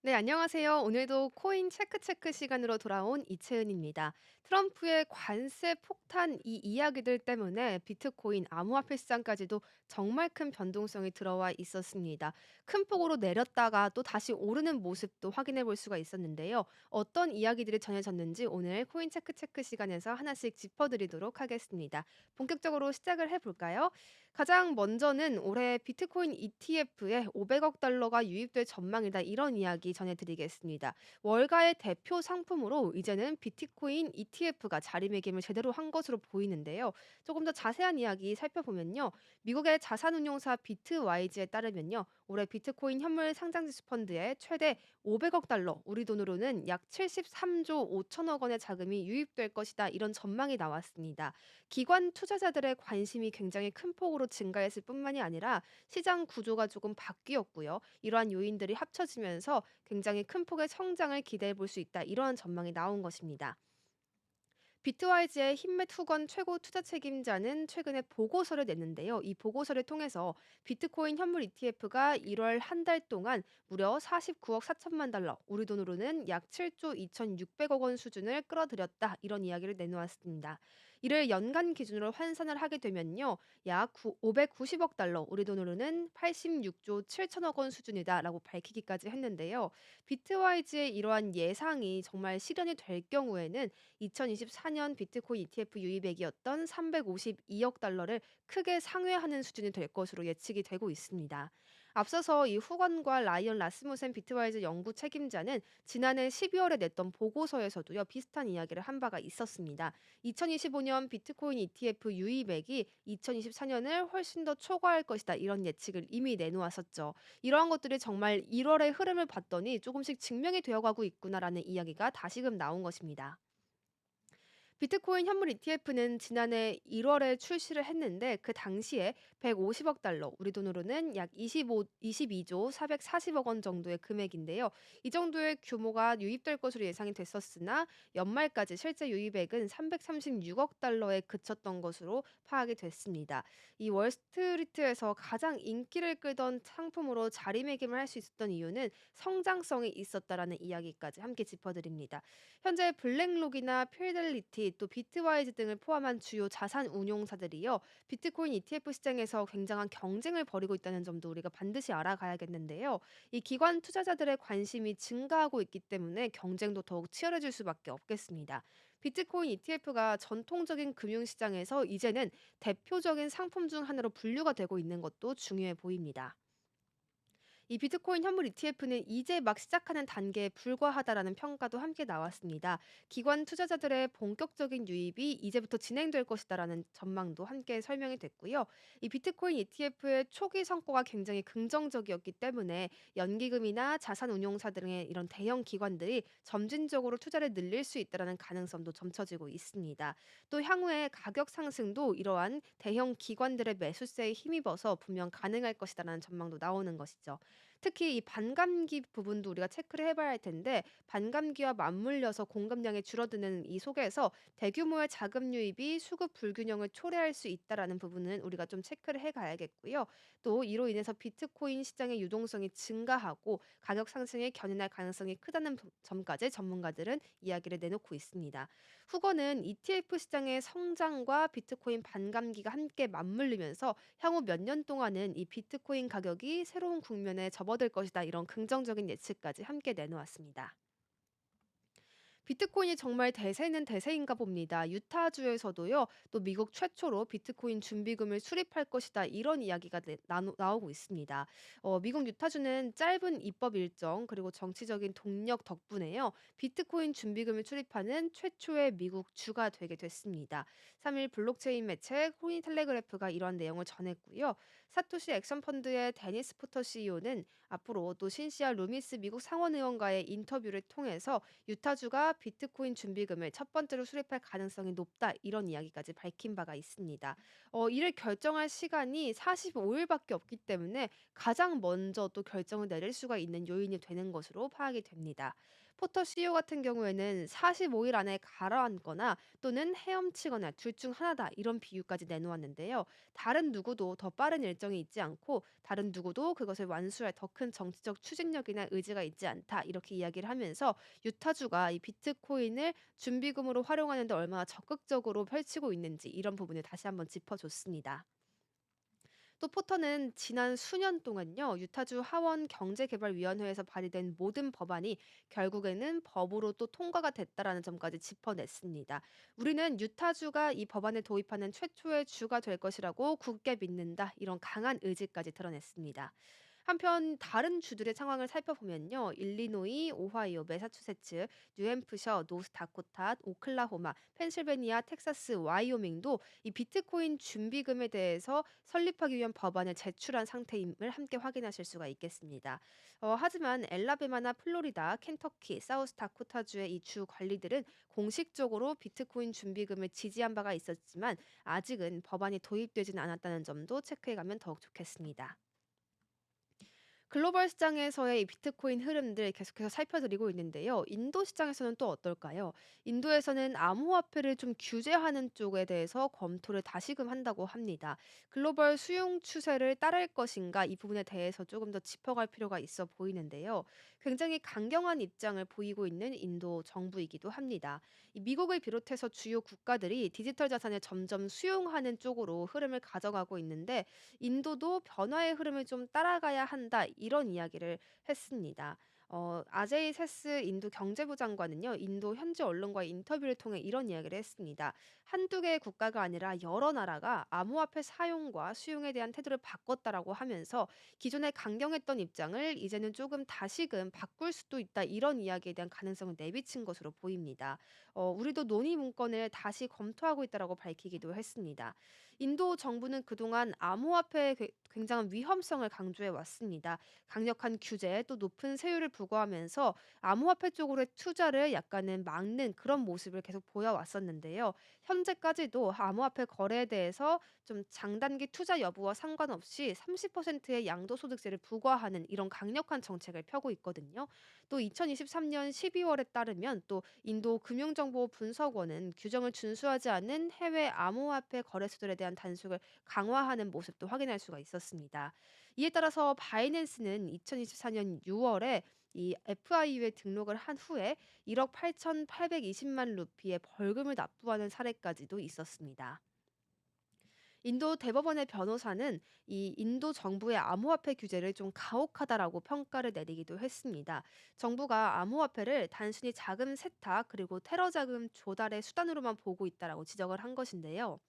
네, 안녕하세요. 오늘도 코인 체크 시간으로 돌아온 이채은입니다. 트럼프의 관세 폭탄 이 이야기들 때문에 비트코인 암호화폐 시장까지도 정말 큰 변동성이 들어와 있었습니다. 큰 폭으로 내렸다가 또 다시 오르는 모습도 확인해 볼 수가 있었는데요. 어떤 이야기들이 전해졌는지 오늘 코인 체크 시간에서 하나씩 짚어드리도록 하겠습니다. 본격적으로 시작을 해볼까요? 가장 먼저는 올해 비트코인 ETF에 500억 달러가 유입될 전망이다 이런 이야기 전해드리겠습니다. 월가의 대표 상품으로 이제는 비트코인 ETF가 자리매김을 제대로 한 것으로 보이는데요. 조금 더 자세한 이야기 살펴보면요. 미국의 자산운용사 비트와이즈에 따르면요. 올해 비트코인 현물 상장지수 펀드에 최대 500억 달러, 우리 돈으로는 약 73조 5천억 원의 자금이 유입될 것이다 이런 전망이 나왔습니다. 기관 투자자들의 관심이 굉장히 큰 폭으로 증가했을 뿐만이 아니라 시장 구조가 조금 바뀌었고요. 이러한 요인들이 합쳐지면서 굉장히 큰 폭의 성장을 기대해 볼 수 있다. 이러한 전망이 나온 것입니다. 비트와이즈의 힘의 투건 최고 투자 책임자는 최근에 보고서를 냈는데요. 이 보고서를 통해서 비트코인 현물 ETF가 1월 한 달 동안 무려 49억 4천만 달러, 우리 돈으로는 약 7조 2,600억 원 수준을 끌어들였다. 이런 이야기를 내놓았습니다. 이를 연간 기준으로 환산을 하게 되면요. 약 590억 달러, 우리 돈으로는 86조 7천억 원 수준이다라고 밝히기까지 했는데요. 비트와이즈의 이러한 예상이 정말 실현이 될 경우에는 2024년 비트코인 ETF 유입액이었던 352억 달러를 크게 상회하는 수준이 될 것으로 예측이 되고 있습니다. 앞서서 이 후건과 라이언 라스무센 비트와이즈 연구 책임자는 지난해 12월에 냈던 보고서에서도요, 비슷한 이야기를 한 바가 있었습니다. 2025년 비트코인 ETF 유입액이 2024년을 훨씬 더 초과할 것이다. 이런 예측을 이미 내놓았었죠. 이러한 것들이 정말 1월의 흐름을 봤더니 조금씩 증명이 되어가고 있구나라는 이야기가 다시금 나온 것입니다. 비트코인 현물 ETF는 지난해 1월에 출시를 했는데 그 당시에 150억 달러, 우리 돈으로는 약 22조 440억 원 정도의 금액인데요. 이 정도의 규모가 유입될 것으로 예상이 됐었으나 연말까지 실제 유입액은 336억 달러에 그쳤던 것으로 파악이 됐습니다. 이 월스트리트에서 가장 인기를 끌던 상품으로 자리매김을 할 수 있었던 이유는 성장성이 있었다라는 이야기까지 함께 짚어드립니다. 현재 블랙록이나 필델리티 또 비트와이즈 등을 포함한 주요 자산 운용사들이요. 비트코인 ETF 시장에서 굉장한 경쟁을 벌이고 있다는 점도 우리가 반드시 알아가야겠는데요. 이 기관 투자자들의 관심이 증가하고 있기 때문에 경쟁도 더욱 치열해질 수밖에 없겠습니다. 비트코인 ETF가 전통적인 금융시장에서 이제는 대표적인 상품 중 하나로 분류가 되고 있는 것도 중요해 보입니다. 이 비트코인 현물 ETF는 이제 막 시작하는 단계에 불과하다라는 평가도 함께 나왔습니다. 기관 투자자들의 본격적인 유입이 이제부터 진행될 것이다라는 전망도 함께 설명이 됐고요. 이 비트코인 ETF의 초기 성과가 굉장히 긍정적이었기 때문에 연기금이나 자산운용사 등의 이런 대형 기관들이 점진적으로 투자를 늘릴 수 있다라는 가능성도 점쳐지고 있습니다. 또 향후에 가격 상승도 이러한 대형 기관들의 매수세에 힘입어서 분명 가능할 것이다라는 전망도 나오는 것이죠. 특히 이 반감기 부분도 우리가 체크를 해 봐야 할 텐데 반감기와 맞물려서 공급량이 줄어드는 이 속에서 대규모의 자금 유입이 수급 불균형을 초래할 수 있다라는 부분은 우리가 좀 체크를 해 가야겠고요. 또 이로 인해서 비트코인 시장의 유동성이 증가하고 가격 상승에 견인할 가능성이 크다는 점까지 전문가들은 이야기를 내놓고 있습니다. 후거는 ETF 시장의 성장과 비트코인 반감기가 함께 맞물리면서 향후 몇 년 동안은 이 비트코인 가격이 새로운 국면에 접어들 것이다. 이런 긍정적인 예측까지 함께 내놓았습니다. 비트코인이 정말 대세는 대세인가 봅니다. 유타주에서도요. 또 미국 최초로 비트코인 준비금을 수립할 것이다. 이런 이야기가 나오고 있습니다. 미국 유타주는 짧은 입법 일정 그리고 정치적인 동력 덕분에요. 비트코인 준비금을 수립하는 최초의 미국 주가 되게 됐습니다. 3일 블록체인 매체 코인텔레그래프가 이러한 내용을 전했고요. 사토시 액션 펀드의 데니스 포터 CEO는 앞으로 또 신시아 루미스 미국 상원 의원과의 인터뷰를 통해서 유타주가 비트코인 준비금을 첫 번째로 수립할 가능성이 높다 이런 이야기까지 밝힌 바가 있습니다. 이를 결정할 시간이 45일밖에 없기 때문에 가장 먼저 또 결정을 내릴 수가 있는 요인이 되는 것으로 파악이 됩니다. 포터 CEO 같은 경우에는 45일 안에 가라앉거나 또는 헤엄치거나 둘 중 하나다 이런 비유까지 내놓았는데요. 다른 누구도 더 빠른 일정이 있지 않고 다른 누구도 그것을 완수할 더 큰 정치적 추진력이나 의지가 있지 않다 이렇게 이야기를 하면서 유타주가 이 비트코인을 준비금으로 활용하는 데 얼마나 적극적으로 펼치고 있는지 이런 부분을 다시 한번 짚어줬습니다. 또 포터는 지난 수년 동안요, 유타주 하원 경제개발위원회에서 발의된 모든 법안이 결국에는 법으로 또 통과가 됐다라는 점까지 짚어냈습니다. 우리는 유타주가 이 법안을 도입하는 최초의 주가 될 것이라고 굳게 믿는다. 이런 강한 의지까지 드러냈습니다. 한편 다른 주들의 상황을 살펴보면요. 일리노이, 오하이오, 매사추세츠, 뉴햄프셔, 노스다코타, 오클라호마, 펜실베니아, 텍사스, 와이오밍도 이 비트코인 준비금에 대해서 설립하기 위한 법안을 제출한 상태임을 함께 확인하실 수가 있겠습니다. 하지만 엘라베마나 플로리다, 켄터키, 사우스다코타주의 이 주 관리들은 공식적으로 비트코인 준비금을 지지한 바가 있었지만 아직은 법안이 도입되지는 않았다는 점도 체크해가면 더욱 좋겠습니다. 글로벌 시장에서의 이 비트코인 흐름들 계속해서 살펴드리고 있는데요. 인도 시장에서는 또 어떨까요? 인도에서는 암호화폐를 좀 규제하는 쪽에 대해서 검토를 다시금 한다고 합니다. 글로벌 수용 추세를 따를 것인가 이 부분에 대해서 조금 더 짚어갈 필요가 있어 보이는데요. 굉장히 강경한 입장을 보이고 있는 인도 정부이기도 합니다. 이 미국을 비롯해서 주요 국가들이 디지털 자산을 점점 수용하는 쪽으로 흐름을 가져가고 있는데 인도도 변화의 흐름을 좀 따라가야 한다 이런 이야기를 했습니다. 아제이 세스 인도 경제부 장관은요. 인도 현지 언론과의 인터뷰를 통해 이런 이야기를 했습니다. 한두 개의 국가가 아니라 여러 나라가 암호화폐 사용과 수용에 대한 태도를 바꿨다라고 하면서 기존에 강경했던 입장을 이제는 조금 다시금 바꿀 수도 있다 이런 이야기에 대한 가능성을 내비친 것으로 보입니다. 우리도 논의 문건을 다시 검토하고 있다라고 밝히기도 했습니다. 인도 정부는 그동안 암호화폐의 굉장한 위험성을 강조해 왔습니다. 강력한 규제 또 높은 세율을 부과하면서 암호화폐 쪽으로의 투자를 약간은 막는 그런 모습을 계속 보여왔었는데요. 현재까지도 암호화폐 거래에 대해서 좀 장단기 투자 여부와 상관없이 30%의 양도소득세를 부과하는 이런 강력한 정책을 펴고 있거든요. 또 2023년 12월에 따르면 또 인도 금융정보분석원은 규정을 준수하지 않는 해외 암호화폐 거래소들에 대한 단속을 강화하는 모습도 확인할 수가 있었습니다. 이에 따라서 바이낸스는 2024년 6월에 이 FIU에 등록을 한 후에 1억 8,820만 루피의 벌금을 납부하는 사례까지도 있었습니다. 인도 대법원의 변호사는 이 인도 정부의 암호화폐 규제를 좀 가혹하다라고 평가를 내리기도 했습니다. 정부가 암호화폐를 단순히 자금 세탁 그리고 테러 자금 조달의 수단으로만 보고 있다라고 지적을 한 것인데요.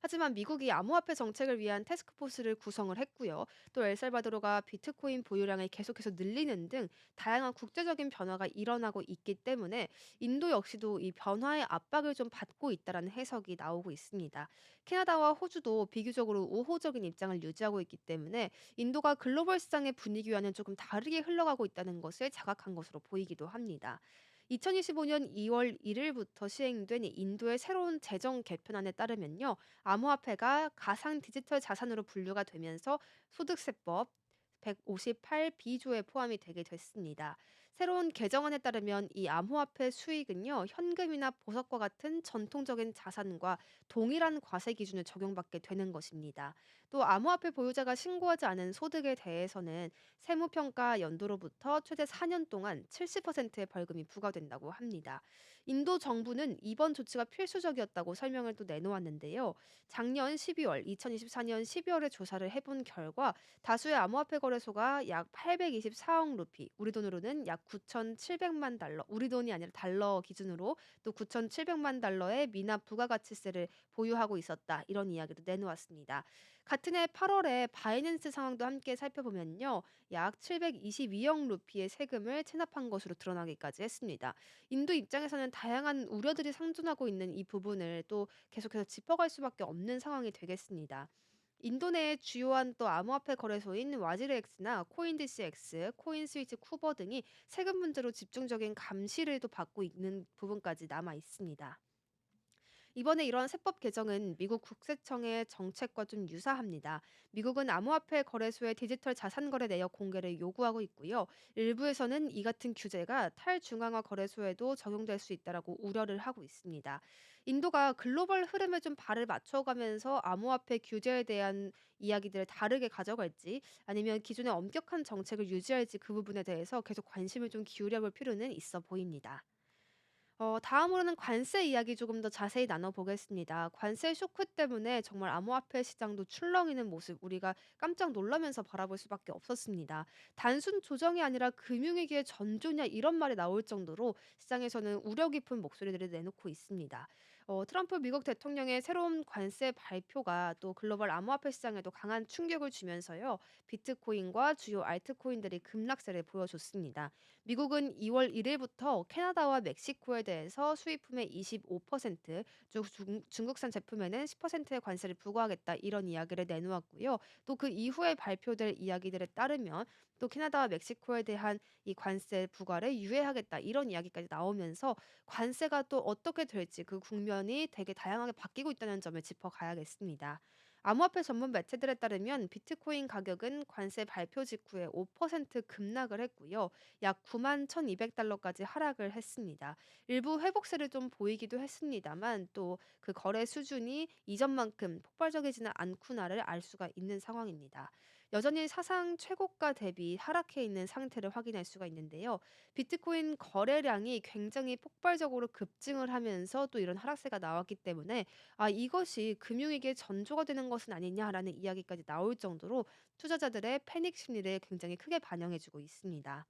하지만 미국이 암호화폐 정책을 위한 태스크포스를 구성을 했고요. 또 엘살바도르가 비트코인 보유량을 계속해서 늘리는 등 다양한 국제적인 변화가 일어나고 있기 때문에 인도 역시도 이 변화의 압박을 좀 받고 있다라는 해석이 나오고 있습니다. 캐나다와 호주도 비교적으로 우호적인 입장을 유지하고 있기 때문에 인도가 글로벌 시장의 분위기와는 조금 다르게 흘러가고 있다는 것을 자각한 것으로 보이기도 합니다. 2025년 2월 1일부터 시행된 인도의 새로운 재정 개편안에 따르면요. 암호화폐가 가상 디지털 자산으로 분류가 되면서 소득세법 158B조에 포함이 되게 됐습니다. 새로운 개정안에 따르면 이 암호화폐 수익은요, 현금이나 보석과 같은 전통적인 자산과 동일한 과세 기준을 적용받게 되는 것입니다. 또 암호화폐 보유자가 신고하지 않은 소득에 대해서는 세무평가 연도로부터 최대 4년 동안 70%의 벌금이 부과된다고 합니다. 인도 정부는 이번 조치가 필수적이었다고 설명을 또 내놓았는데요. 작년 12월, 2024년 12월에 조사를 해본 결과 다수의 암호화폐 거래소가 약 824억 루피, 우리 돈으로는 약 9,700만 달러, 우리 돈이 아니라 달러 기준으로 또 9,700만 달러의 미납 부가가치세를 보유하고 있었다. 이런 이야기도 내놓았습니다. 같은 해 8월에 바이낸스 상황도 함께 살펴보면요. 약 722억 루피의 세금을 체납한 것으로 드러나기까지 했습니다. 인도 입장에서는 다양한 우려들이 상존하고 있는 이 부분을 또 계속해서 짚어갈 수밖에 없는 상황이 되겠습니다. 인도 내의 주요한 또 암호화폐 거래소인 와지르엑스나 코인디스엑스, 코인스위치 쿠버 등이 세금 문제로 집중적인 감시를 또 받고 있는 부분까지 남아 있습니다. 이번에 이런 세법 개정은 미국 국세청의 정책과 좀 유사합니다. 미국은 암호화폐 거래소의 디지털 자산 거래 내역 공개를 요구하고 있고요. 일부에서는 이 같은 규제가 탈중앙화 거래소에도 적용될 수 있다라고 우려를 하고 있습니다. 인도가 글로벌 흐름에 좀 발을 맞춰가면서 암호화폐 규제에 대한 이야기들을 다르게 가져갈지 아니면 기존의 엄격한 정책을 유지할지 그 부분에 대해서 계속 관심을 좀 기울여 볼 필요는 있어 보입니다. 다음으로는 관세 이야기 조금 더 자세히 나눠보겠습니다. 관세 쇼크 때문에 정말 암호화폐 시장도 출렁이는 모습 우리가 깜짝 놀라면서 바라볼 수밖에 없었습니다. 단순 조정이 아니라 금융위기의 전조냐 이런 말이 나올 정도로 시장에서는 우려 깊은 목소리들을 내놓고 있습니다. 트럼프 미국 대통령의 새로운 관세 발표가 또 글로벌 암호화폐 시장에도 강한 충격을 주면서요. 비트코인과 주요 알트코인들이 급락세를 보여줬습니다. 미국은 2월 1일부터 캐나다와 멕시코에 대해서 수입품의 25%, 중국산 제품에는 10%의 관세를 부과하겠다 이런 이야기를 내놓았고요. 또 그 이후에 발표될 이야기들에 따르면 또 캐나다와 멕시코에 대한 이 관세 부과를 유예하겠다 이런 이야기까지 나오면서 관세가 또 어떻게 될지 그 국면이 되게 다양하게 바뀌고 있다는 점을 짚어가야겠습니다. 암호화폐 전문 매체들에 따르면 비트코인 가격은 관세 발표 직후에 5% 급락을 했고요. 약 91,200달러까지 하락을 했습니다. 일부 회복세를 좀 보이기도 했습니다만 또 그 거래 수준이 이전만큼 폭발적이지는 않구나를 알 수가 있는 상황입니다. 여전히 사상 최고가 대비 하락해 있는 상태를 확인할 수가 있는데요. 비트코인 거래량이 굉장히 폭발적으로 급증을 하면서 또 이런 하락세가 나왔기 때문에 이것이 금융위기의 전조가 되는 것은 아니냐라는 이야기까지 나올 정도로 투자자들의 패닉 심리를 굉장히 크게 반영해 주고 있습니다.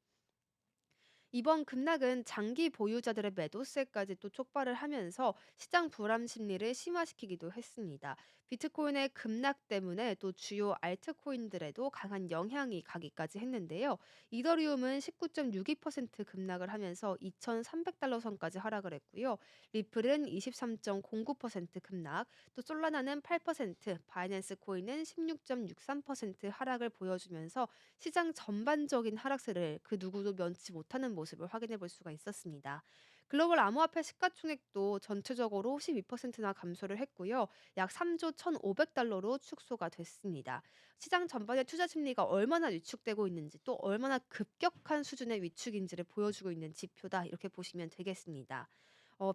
이번 급락은 장기 보유자들의 매도세까지 또 촉발을 하면서 시장 불안 심리를 심화시키기도 했습니다. 비트코인의 급락 때문에 또 주요 알트코인들에도 강한 영향이 가기까지 했는데요. 이더리움은 19.62% 급락을 하면서 2,300달러 선까지 하락을 했고요. 리플은 23.09% 급락, 또 솔라나는 8%, 바이낸스 코인은 16.63% 하락을 보여주면서 시장 전반적인 하락세를 그 누구도 면치 못하는 모습을 확인해 볼 수가 있었습니다. 글로벌 암호화폐 시가총액도 전체적으로 12%나 감소를 했고요. 약 3조 1,500달러로 축소가 됐습니다. 시장 전반의 투자 심리가 얼마나 위축되고 있는지 또 얼마나 급격한 수준의 위축인지를 보여주고 있는 지표다 이렇게 보시면 되겠습니다.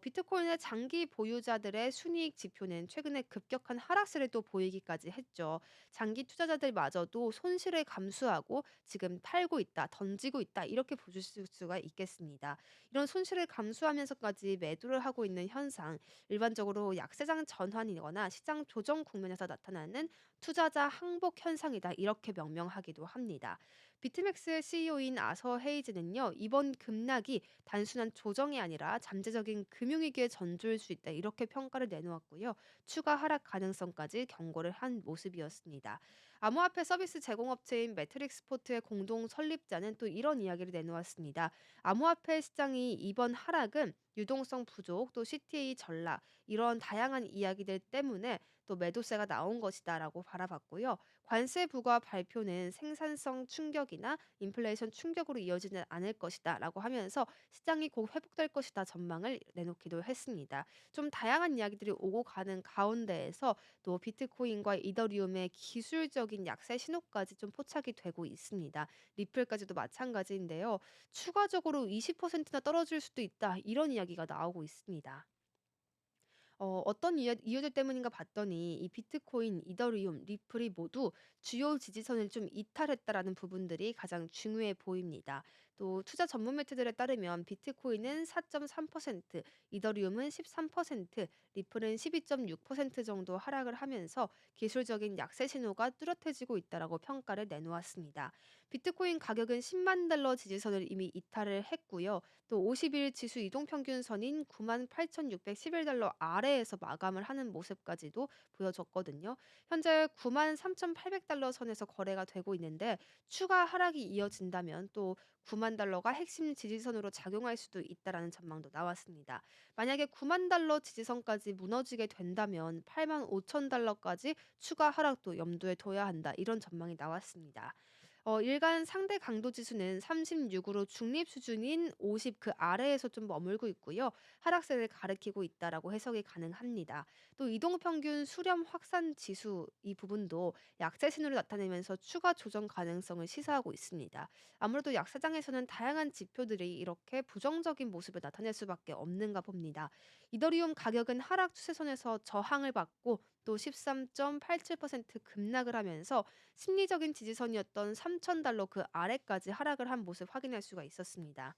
비트코인의 장기 보유자들의 순이익 지표는 최근에 급격한 하락세를 또 보이기까지 했죠. 장기 투자자들마저도 손실을 감수하고 지금 팔고 있다, 던지고 있다 이렇게 보실 수가 있겠습니다. 이런 손실을 감수하면서까지 매도를 하고 있는 현상, 일반적으로 약세장 전환이거나 시장 조정 국면에서 나타나는 투자자 항복 현상이다 이렇게 명명하기도 합니다. 비트맥스의 CEO인 아서 헤이즈는요, 이번 급락이 단순한 조정이 아니라 잠재적인 금융위기의 전조일 수 있다 이렇게 평가를 내놓았고요. 추가 하락 가능성까지 경고를 한 모습이었습니다. 암호화폐 서비스 제공업체인 매트릭스포트의 공동 설립자는 또 이런 이야기를 내놓았습니다. 암호화폐 시장이 이번 하락은 유동성 부족, 또 CTA 전락 이런 다양한 이야기들 때문에 또 매도세가 나온 것이다라고 바라봤고요. 관세 부과 발표는 생산성 충격이나 인플레이션 충격으로 이어지는 않을 것이다라고 하면서 시장이 곧 회복될 것이다 전망을 내놓기도 했습니다. 좀 다양한 이야기들이 오고 가는 가운데에서 또 비트코인과 이더리움의 기술적인 약세 신호까지 좀 포착이 되고 있습니다. 리플까지도 마찬가지인데요. 추가적으로 20%나 떨어질 수도 있다. 이런 이야기가 나오고 있습니다. 어떤 이유들 때문인가 봤더니 이 비트코인, 이더리움, 리플이 모두 주요 지지선을 좀 이탈했다라는 부분들이 가장 중요해 보입니다. 또 투자 전문 매체들에 따르면 비트코인은 4.3%, 이더리움은 13%, 리플은 12.6% 정도 하락을 하면서 기술적인 약세 신호가 뚜렷해지고 있다라고 평가를 내놓았습니다. 비트코인 가격은 10만 달러 지지선을 이미 이탈을 했고요. 또 50일 지수 이동 평균선인 98,611달러 아래에서 마감을 하는 모습까지도 보여졌거든요. 현재 93,800달러 선에서 거래가 되고 있는데 추가 하락이 이어진다면 또 9만 달러가 핵심 지지선으로 작용할 수도 있다라는 전망도 나왔습니다. 만약에 9만 달러 지지선까지 무너지게 된다면 8만 5천 달러까지 추가 하락도 염두에 둬야 한다. 이런 전망이 나왔습니다. 일간 상대 강도 지수는 36으로 중립 수준인 50 그 아래에서 좀 머물고 있고요. 하락세를 가리키고 있다라고 해석이 가능합니다. 또 이동 평균 수렴 확산 지수 이 부분도 약세 신호를 나타내면서 추가 조정 가능성을 시사하고 있습니다. 아무래도 약세장에서는 다양한 지표들이 이렇게 부정적인 모습을 나타낼 수밖에 없는가 봅니다. 이더리움 가격은 하락 추세선에서 저항을 받고 또 13.87% 급락을 하면서 심리적인 지지선이었던 3,000달러 그 아래까지 하락을 한 모습 확인할 수가 있었습니다.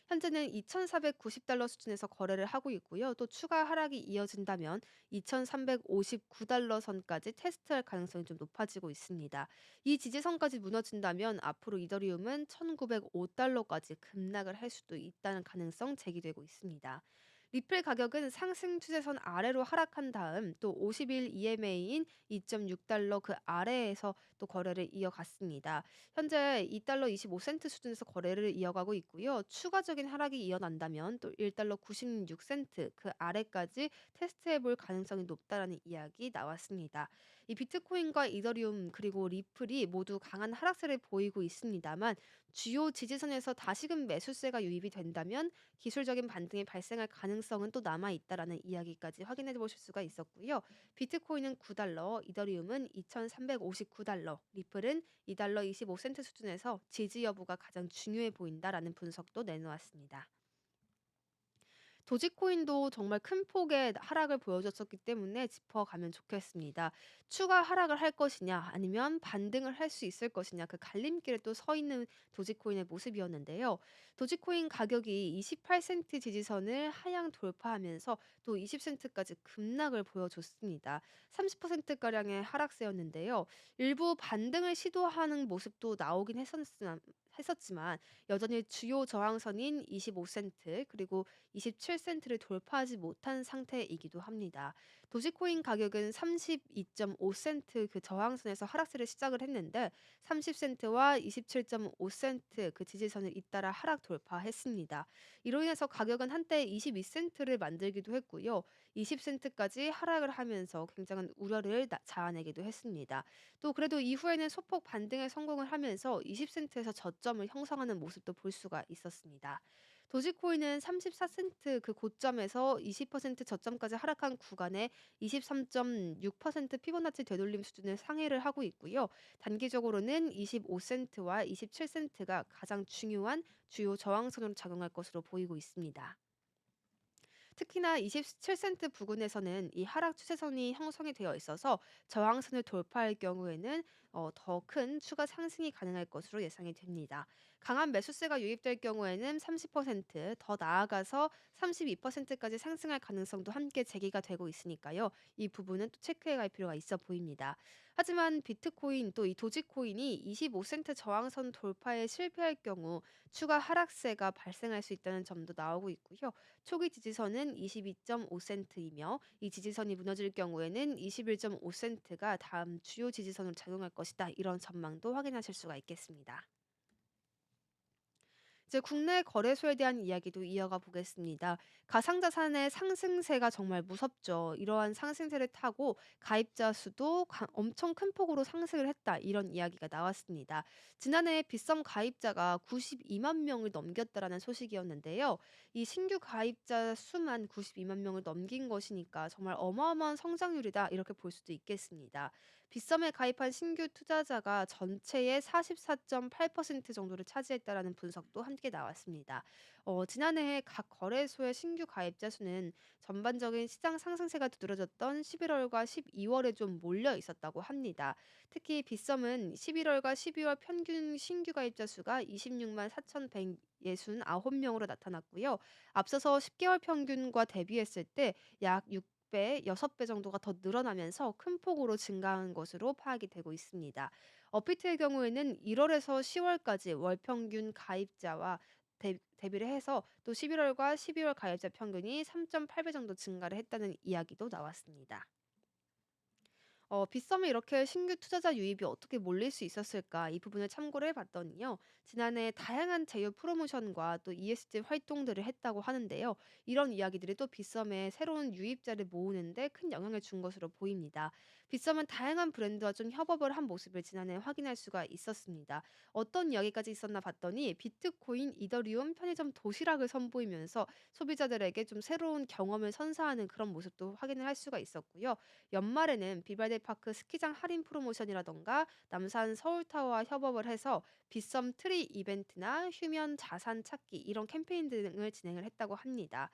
현재는 2,490달러 수준에서 거래를 하고 있고요. 또 추가 하락이 이어진다면 2,359달러 선까지 테스트할 가능성이 좀 높아지고 있습니다. 이 지지선까지 무너진다면 앞으로 이더리움은 1,905달러까지 급락을 할 수도 있다는 가능성 제기되고 있습니다. 리플 가격은 상승 추세선 아래로 하락한 다음 또 50일 EMA인 2.6달러 그 아래에서 또 거래를 이어갔습니다. 현재 2달러 25센트 수준에서 거래를 이어가고 있고요. 추가적인 하락이 이어난다면 또 1달러 96센트 그 아래까지 테스트해 볼 가능성이 높다라는 이야기 나왔습니다. 이 비트코인과 이더리움 그리고 리플이 모두 강한 하락세를 보이고 있습니다만 주요 지지선에서 다시금 매수세가 유입이 된다면 기술적인 반등이 발생할 가능성은 또 남아 있다라는 이야기까지 확인해 보실 수가 있었고요. 비트코인은 9달러, 이더리움은 2,359달러, 리플은 2달러 25센트 수준에서 지지 여부가 가장 중요해 보인다라는 분석도 내놓았습니다. 도지코인도 정말 큰 폭의 하락을 보여줬었기 때문에 짚어가면 좋겠습니다. 추가 하락을 할 것이냐 아니면 반등을 할 수 있을 것이냐 그 갈림길에 또 서 있는 도지코인의 모습이었는데요. 도지코인 가격이 28센트 지지선을 하향 돌파하면서 또 20센트까지 급락을 보여줬습니다. 30%가량의 하락세였는데요. 일부 반등을 시도하는 모습도 나오긴 했었지만 여전히 주요 저항선인 25센트 그리고 27센트를 돌파하지 못한 상태이기도 합니다. 도지코인 가격은 32.5센트 그 저항선에서 하락세를 시작을 했는데 30센트와 27.5센트 그 지지선을 잇따라 하락 돌파했습니다. 이로 인해서 가격은 한때 22센트를 만들기도 했고요. 20센트까지 하락을 하면서 굉장한 우려를 자아내기도 했습니다. 또 그래도 이후에는 소폭 반등에 성공을 하면서 20센트에서 저점을 형성하는 모습도 볼 수가 있었습니다. 도지코인은 34센트 그 고점에서 20% 저점까지 하락한 구간에 23.6% 피보나치 되돌림 수준을 상회를 하고 있고요. 단기적으로는 25센트와 27센트가 가장 중요한 주요 저항선으로 작용할 것으로 보이고 있습니다. 특히나 27센트 부근에서는 이 하락 추세선이 형성이 되어 있어서 저항선을 돌파할 경우에는 더 큰 추가 상승이 가능할 것으로 예상이 됩니다. 강한 매수세가 유입될 경우에는 30%더 나아가서 32%까지 상승할 가능성도 함께 제기가 되고 있으니까요. 이 부분은 또 체크해 갈 필요가 있어 보입니다. 하지만 비트코인 또 이 도지코인이 25센트 저항선 돌파에 실패할 경우 추가 하락세가 발생할 수 있다는 점도 나오고 있고요. 초기 지지선은 22.5센트이며 이 지지선이 무너질 경우에는 21.5센트가 다음 주요 지지선으로 작용할 것이다. 이런 전망도 확인하실 수가 있겠습니다. 이제 국내 거래소에 대한 이야기도 이어가 보겠습니다. 가상자산의 상승세가 정말 무섭죠. 이러한 상승세를 타고 가입자 수도 엄청 큰 폭으로 상승을 했다. 이런 이야기가 나왔습니다. 지난해 빗썸 가입자가 92만 명을 넘겼다라는 소식이었는데요. 이 신규 가입자 수만 92만 명을 넘긴 것이니까 정말 어마어마한 성장률이다. 이렇게 볼 수도 있겠습니다. 빗썸에 가입한 신규 투자자가 전체의 44.8% 정도를 차지했다라는 분석도 함께 나왔습니다. 지난해 각 거래소의 신규 가입자 수는 전반적인 시장 상승세가 두드러졌던 11월과 12월에 좀 몰려 있었다고 합니다. 특히 빗썸은 11월과 12월 평균 신규 가입자 수가 26만 4,169명으로 나타났고요. 앞서서 10개월 평균과 대비했을 때 약 6배, 6배 정도가 더 늘어나면서 큰 폭으로 증가한 것으로 파악이 되고 있습니다. 업비트의 경우에는 1월에서 10월까지 월 평균 가입자와 대비를 해서 또 11월과 12월 가입자 평균이 3.8배 정도 증가를 했다는 이야기도 나왔습니다. 빗썸에 이렇게 신규 투자자 유입이 어떻게 몰릴 수 있었을까? 이 부분을 참고를 해 봤더니요. 지난해 다양한 제휴 프로모션과 또 ESG 활동들을 했다고 하는데요. 이런 이야기들이 또 빗썸에 새로운 유입자를 모으는 데 큰 영향을 준 것으로 보입니다. 빗썸은 다양한 브랜드와 좀 협업을 한 모습을 지난해 확인할 수가 있었습니다. 어떤 이야기까지 있었나 봤더니 비트코인, 이더리움, 편의점 도시락을 선보이면서 소비자들에게 좀 새로운 경험을 선사하는 그런 모습도 확인을 할 수가 있었고요. 연말에는 비발디 파크 스키장 할인 프로모션이라던가 남산 서울타워와 협업을 해서 빗썸 트리 이벤트나 휴면 자산 찾기 이런 캠페인 등을 진행을 했다고 합니다.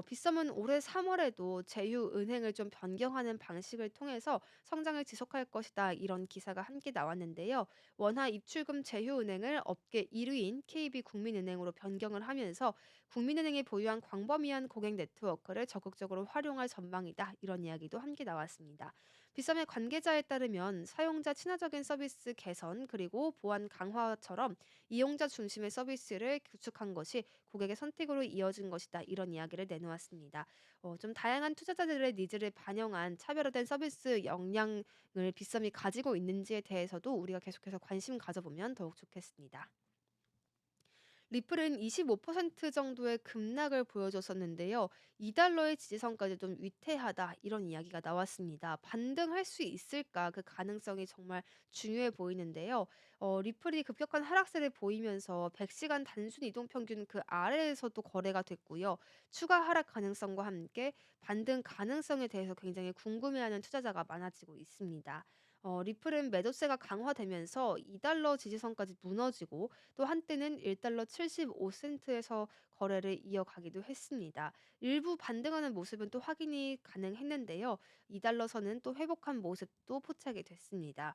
빗썸은 올해 3월에도 제휴은행을 좀 변경하는 방식을 통해서 성장을 지속할 것이다. 이런 기사가 함께 나왔는데요. 원화 입출금 제휴은행을 업계 1위인 KB국민은행으로 변경을 하면서 국민은행이 보유한 광범위한 고객 네트워크를 적극적으로 활용할 전망이다. 이런 이야기도 함께 나왔습니다. 빗썸의 관계자에 따르면 사용자 친화적인 서비스 개선 그리고 보안 강화처럼 이용자 중심의 서비스를 구축한 것이 고객의 선택으로 이어진 것이다. 이런 이야기를 내놓았습니다. 좀 다양한 투자자들의 니즈를 반영한 차별화된 서비스 역량을 빗썸이 가지고 있는지에 대해서도 우리가 계속해서 관심 가져보면 더욱 좋겠습니다. 리플은 25% 정도의 급락을 보여줬었는데요. 2달러의 지지선까지 좀 위태하다 이런 이야기가 나왔습니다. 반등할 수 있을까 그 가능성이 정말 중요해 보이는데요. 리플이 급격한 하락세를 보이면서 100시간 단순 이동 평균 그 아래에서도 거래가 됐고요. 추가 하락 가능성과 함께 반등 가능성에 대해서 굉장히 궁금해하는 투자자가 많아지고 있습니다. 리플은 매도세가 강화되면서 2달러 지지선까지 무너지고 또 한때는 1달러 75센트에서 거래를 이어가기도 했습니다. 일부 반등하는 모습은 또 확인이 가능했는데요. 2달러 선은 또 회복한 모습도 포착이 됐습니다.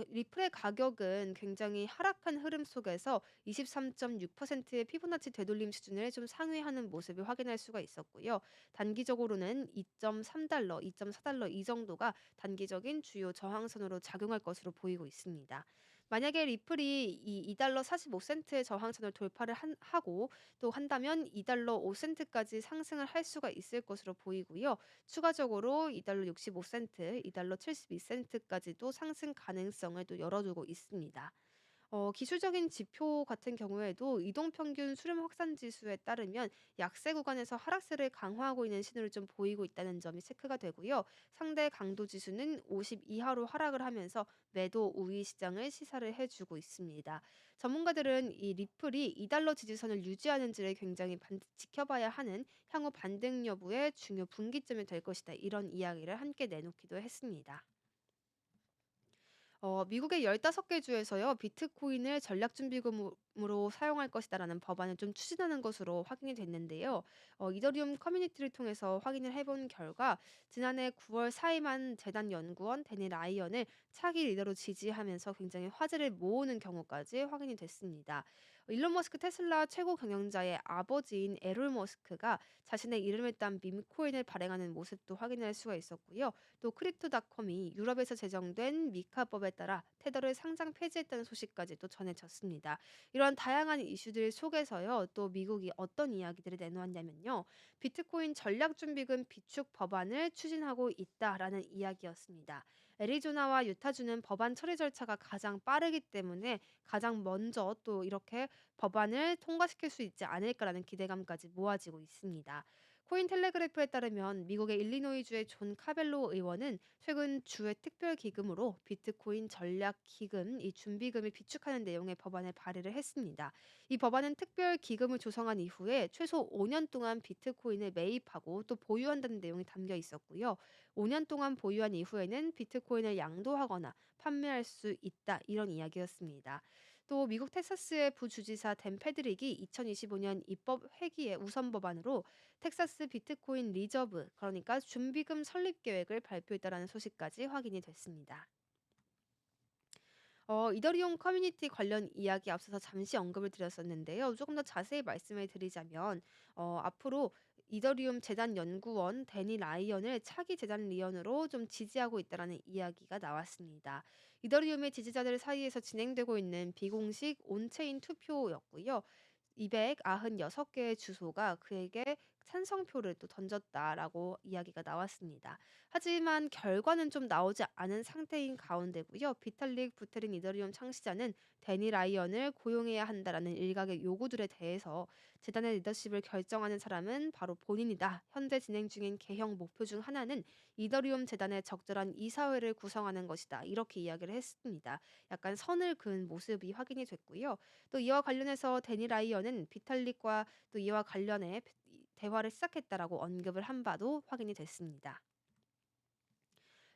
리플의 가격은 굉장히 하락한 흐름 속에서 23.6%의 피보나치 되돌림 수준을 좀 상회하는 모습을 확인할 수가 있었고요. 단기적으로는 2.3달러, 2.4달러 이 정도가 단기적인 주요 저항선으로 작용할 것으로 보이고 있습니다. 만약에 리플이 이 2달러 45센트의 저항선을 돌파를 하고 또 한다면 2달러 5센트까지 상승을 할 수가 있을 것으로 보이고요. 추가적으로 2달러 65센트, 2달러 72센트까지도 상승 가능성을 또 열어두고 있습니다. 기술적인 지표 같은 경우에도 이동평균 수렴 확산 지수에 따르면 약세 구간에서 하락세를 강화하고 있는 신호를 좀 보이고 있다는 점이 체크가 되고요. 상대 강도 지수는 50 이하로 하락을 하면서 매도 우위 시장을 시사를 해주고 있습니다. 전문가들은 이 리플이 2달러 지지선을 유지하는지를 굉장히 지켜봐야 하는 향후 반등 여부의 중요 분기점이 될 것이다. 이런 이야기를 함께 내놓기도 했습니다. 미국의 15개 주에서요. 비트코인을 전략준비금으로 사용할 것이다라는 법안을 좀 추진하는 것으로 확인이 됐는데요. 이더리움 커뮤니티를 통해서 확인을 해본 결과 지난해 9월 사임한 재단 연구원 데니 라이언을 차기 리더로 지지하면서 굉장히 화제를 모으는 경우까지 확인이 됐습니다. 일론 머스크 테슬라 최고 경영자의 아버지인 에롤 머스크가 자신의 이름을 딴 밈코인을 발행하는 모습도 확인할 수가 있었고요. 또 크립토닷컴이 유럽에서 제정된 미카법에 따라 테더를 상장 폐지했다는 소식까지도 전해졌습니다. 이런 다양한 이슈들 속에서요. 또 미국이 어떤 이야기들을 내놓았냐면요. 비트코인 전략준비금 비축 법안을 추진하고 있다라는 이야기였습니다. 애리조나와 유타주는 법안 처리 절차가 가장 빠르기 때문에 가장 먼저 또 이렇게 법안을 통과시킬 수 있지 않을까라는 기대감까지 모아지고 있습니다. 코인텔레그래프에 따르면 미국의 일리노이주의 존 카벨로 의원은 최근 주의 특별 기금으로 비트코인 전략 기금 이 준비금을 비축하는 내용의 법안을 발의를 했습니다. 이 법안은 특별 기금을 조성한 이후에 최소 5년 동안 비트코인을 매입하고 또 보유한다는 내용이 담겨 있었고요. 5년 동안 보유한 이후에는 비트코인을 양도하거나 판매할 수 있다 이런 이야기였습니다. 또 미국 텍사스의 부주지사 댄 패드릭이 2025년 입법 회기의 우선 법안으로 텍사스 비트코인 리저브 그러니까 준비금 설립 계획을 발표했다라는 소식까지 확인이 됐습니다. 이더리움 커뮤니티 관련 이야기 앞서서 잠시 언급을 드렸었는데요. 조금 더 자세히 말씀을 드리자면 앞으로 이더리움 재단 연구원 데니 라이언을 차기 재단 리언으로 좀 지지하고 있다라는 이야기가 나왔습니다. 이더리움의 지지자들 사이에서 진행되고 있는 비공식 온체인 투표였고요. 296개의 주소가 그에게 찬성표를 또 던졌다라고 이야기가 나왔습니다. 하지만 결과는 좀 나오지 않은 상태인 가운데고요. 비탈릭 부테린 이더리움 창시자는 데니 라이언을 고용해야 한다라는 일각의 요구들에 대해서 재단의 리더십을 결정하는 사람은 바로 본인이다. 현재 진행 중인 개혁 목표 중 하나는 이더리움 재단의 적절한 이사회를 구성하는 것이다. 이렇게 이야기를 했습니다. 약간 선을 그은 모습이 확인이 됐고요. 또 이와 관련해서 데니 라이언은 비탈릭과 또 이와 관련해 대화를 시작했다라고 언급을 한 바도 확인이 됐습니다.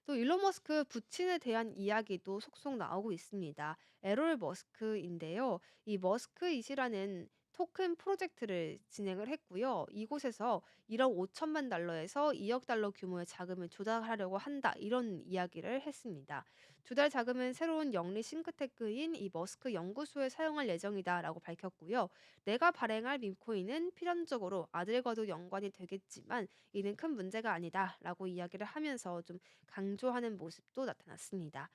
또 일론 머스크 부친에 대한 이야기도 속속 나오고 있습니다. 에롤 머스크인데요. 이 머스크 이시라는 토큰 프로젝트를 진행을 했고요. 이곳에서 1억 5천만 달러에서 2억 달러 규모의 자금을 조달하려고 한다. 이런 이야기를 했습니다. 조달 자금은 새로운 영리 싱크테크인 이 머스크 연구소에 사용할 예정이다라고 밝혔고요. 내가 발행할 밈코인은 필연적으로 아들과도 연관이 되겠지만 이는 큰 문제가 아니다라고 이야기를 하면서 좀 강조하는 모습도 나타났습니다.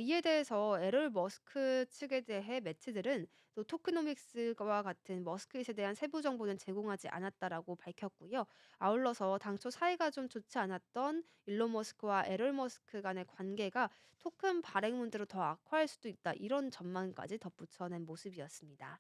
이에 대해서 에럴 머스크 측에 대해 매체들은 또 토크노믹스와 같은 머스크잇에 대한 세부 정보는 제공하지 않았다라고 밝혔고요. 아울러서 당초 사이가 좀 좋지 않았던 일론 머스크와 에럴 머스크 간의 관계가 토큰 발행 문제로 더 악화할 수도 있다. 이런 전망까지 덧붙여낸 모습이었습니다.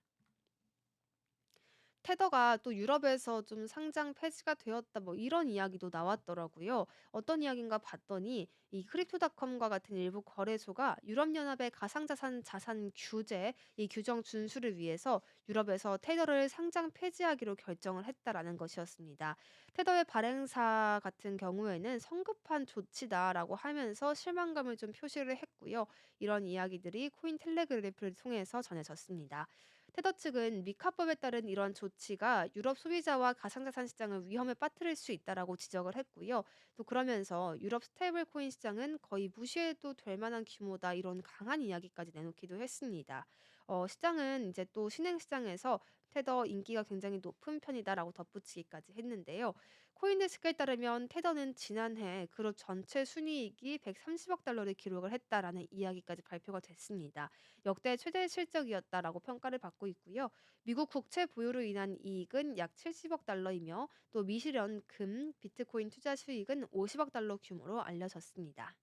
테더가 또 유럽에서 좀 상장 폐지가 되었다 뭐 이런 이야기도 나왔더라고요. 어떤 이야기인가 봤더니 이 크립토닷컴과 같은 일부 거래소가 유럽연합의 가상자산 자산 규제 이 규정 준수를 위해서 유럽에서 테더를 상장 폐지하기로 결정을 했다라는 것이었습니다. 테더의 발행사 같은 경우에는 성급한 조치다라고 하면서 실망감을 좀 표시를 했고요. 이런 이야기들이 코인 텔레그래프를 통해서 전해졌습니다. 테더 측은 미카법에 따른 이런 조치가 유럽 소비자와 가상자산 시장을 위험에 빠뜨릴 수 있다라고 지적을 했고요. 또 그러면서 유럽 스테이블 코인 시장은 거의 무시해도 될 만한 규모다 이런 강한 이야기까지 내놓기도 했습니다. 시장은 이제 또 신흥 시장에서 테더 인기가 굉장히 높은 편이다라고 덧붙이기까지 했는데요. 코인데스크에 따르면 테더는 지난해 그룹 전체 순이익이 130억 달러를 기록을 했다라는 이야기까지 발표가 됐습니다. 역대 최대 실적이었다라고 평가를 받고 있고요. 미국 국채 보유로 인한 이익은 약 70억 달러이며 또 미실현 금, 비트코인 투자 수익은 50억 달러 규모로 알려졌습니다.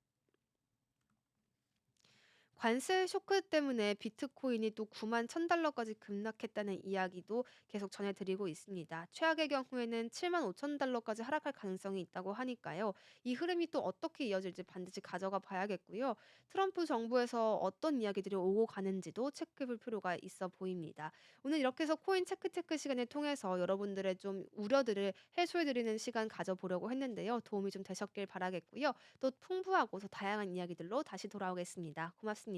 관세 쇼크 때문에 비트코인이 또 9만 1,000달러까지 급락했다는 이야기도 계속 전해드리고 있습니다. 최악의 경우에는 7만 5천 달러까지 하락할 가능성이 있다고 하니까요. 이 흐름이 또 어떻게 이어질지 반드시 가져가 봐야겠고요. 트럼프 정부에서 어떤 이야기들이 오고 가는지도 체크해볼 필요가 있어 보입니다. 오늘 이렇게 해서 코인 체크 시간을 통해서 여러분들의 좀 우려들을 해소해드리는 시간 가져보려고 했는데요. 도움이 좀 되셨길 바라겠고요. 또 풍부하고 더 다양한 이야기들로 다시 돌아오겠습니다. 고맙습니다.